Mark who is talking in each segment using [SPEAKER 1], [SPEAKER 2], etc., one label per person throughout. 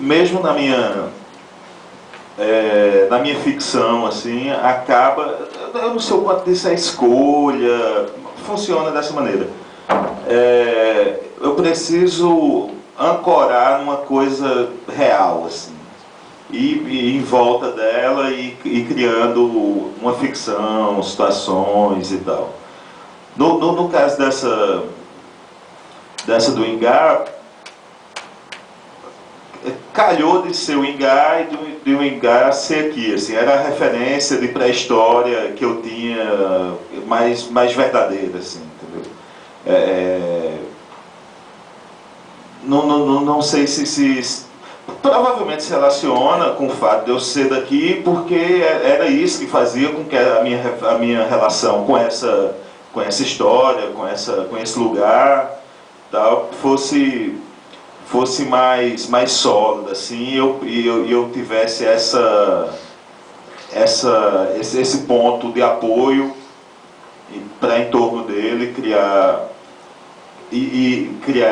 [SPEAKER 1] mesmo na minha ficção, assim, acaba... Eu não sei o quanto disso é escolha, funciona dessa maneira. Eu preciso ancorar numa coisa real, assim, e em volta dela e criando uma ficção, situações e tal. No caso dessa do Ingá, calhou de ser o Ingá e de o Ingá ser aqui, assim, era a referência de pré-história que eu tinha mais verdadeira, assim, entendeu? Não sei se provavelmente se relaciona com o fato de eu ser daqui, porque era isso que fazia com que a minha relação com essa história, com esse lugar, tal, fosse mais sólida, assim, e eu tivesse esse ponto de apoio para em torno dele criar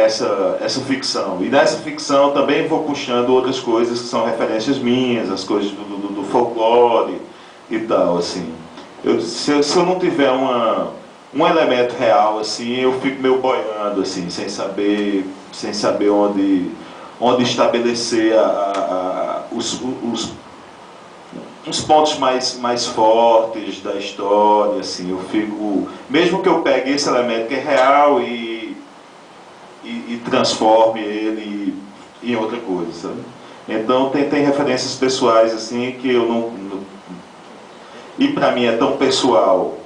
[SPEAKER 1] essa ficção. E nessa ficção também vou puxando outras coisas que são referências minhas, as coisas do folclore e tal, assim. Se eu não tiver um elemento real, assim, eu fico meio boiando, assim, sem saber onde estabelecer uns pontos mais fortes da história, assim. Eu fico, mesmo que eu pegue esse elemento que é real e transforme ele em outra coisa, sabe? Então tem referências pessoais, assim, que eu não... E para mim é tão pessoal,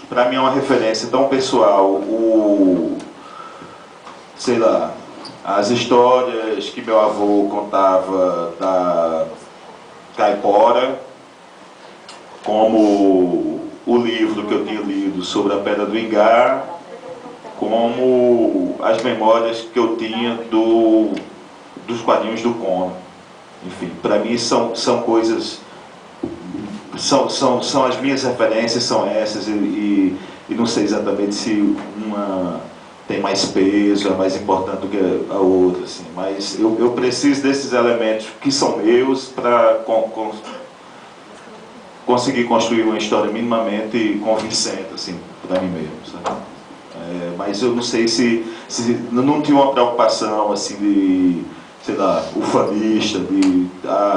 [SPEAKER 1] para mim é uma referência tão pessoal, sei lá, as histórias que meu avô contava da Caipora, como o livro que eu tinha lido sobre a Pedra do Ingá, como as memórias que eu tinha dos quadrinhos do Conan. Enfim, para mim são coisas... São as minhas referências, são essas, e não sei exatamente se uma tem mais peso, é mais importante do que a outra, assim, mas eu preciso desses elementos que são meus para conseguir construir uma história minimamente convincente, assim, para mim mesmo, sabe? Mas eu não sei se não tinha uma preocupação, assim, de, sei lá, ufanista, de,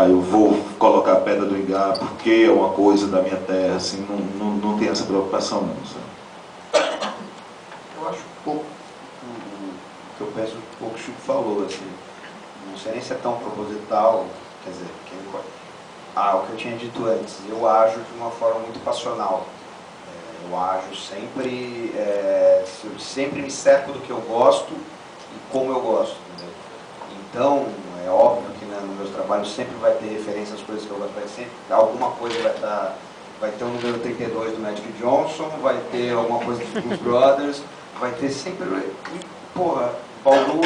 [SPEAKER 1] eu vou colocar a Pedra do Ingá porque é uma coisa da minha terra, assim, não tem essa preocupação não, sabe?
[SPEAKER 2] Eu acho pouco o que eu penso, um pouco o Chico falou, assim, não sei nem se é tão proposital, quer dizer, o que eu tinha dito antes, eu ajo de uma forma muito passional. Eu ajo sempre, sempre me cerco do que eu gosto e como eu gosto, entendeu? Então, é óbvio que, né, nos meus trabalhos sempre vai ter referência às coisas que eu gosto, vai sempre, alguma coisa vai ter o número 32 do Magic Johnson, vai ter alguma coisa dos Blues Brothers, vai ter sempre... E, porra, Bauru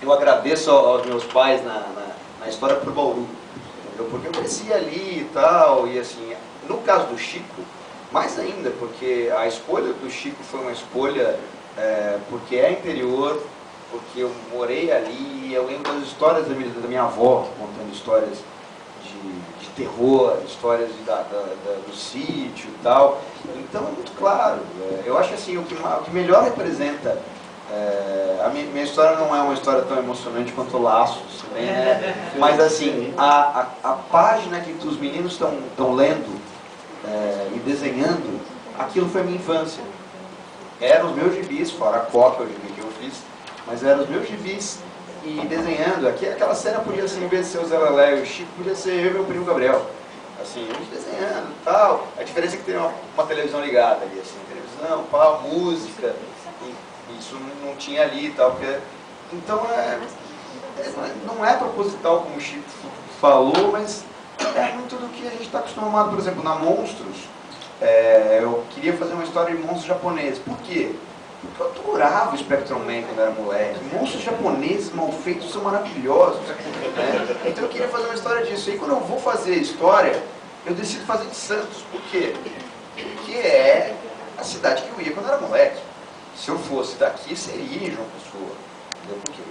[SPEAKER 2] eu agradeço aos meus pais na história por Bauru, entendeu? Porque eu cresci ali e tal, e assim, no caso do Chico, mais ainda, porque a escolha do Chico foi uma escolha porque é interior, porque eu morei ali, e eu lembro das histórias da minha avó, contando histórias de terror, histórias do sítio e tal. Então é muito claro. Eu acho assim, o que melhor representa... a minha história não é uma história tão emocionante quanto Laços, né? Mas assim, a página que os meninos estão lendo e desenhando, aquilo foi a minha infância. Eram os meus gibis, fora a cópia, o gibi que eu fiz, mas eram os meus gibis, e desenhando. Aquela cena podia ser, em vez de ser o Zé Lelé e o Chico, podia ser eu e meu primo Gabriel. Assim, a gente desenhando e tal. A diferença é que tem uma televisão ligada ali, assim, televisão, pá, música, e isso não tinha ali e tal, porque... Então, não é proposital, como o Chico falou, mas é muito do que a gente está acostumado. Por exemplo, na Monstros, eu queria fazer uma história de monstros japoneses. Por quê? Porque eu adorava o Spectrum Man quando era moleque. Monstros japoneses mal feitos são maravilhosos, né? Então eu queria fazer uma história disso. E quando eu vou fazer a história, eu decido fazer de Santos. Por quê? Porque é a cidade que eu ia quando era moleque. Se eu fosse daqui, seria em João Pessoa. Porque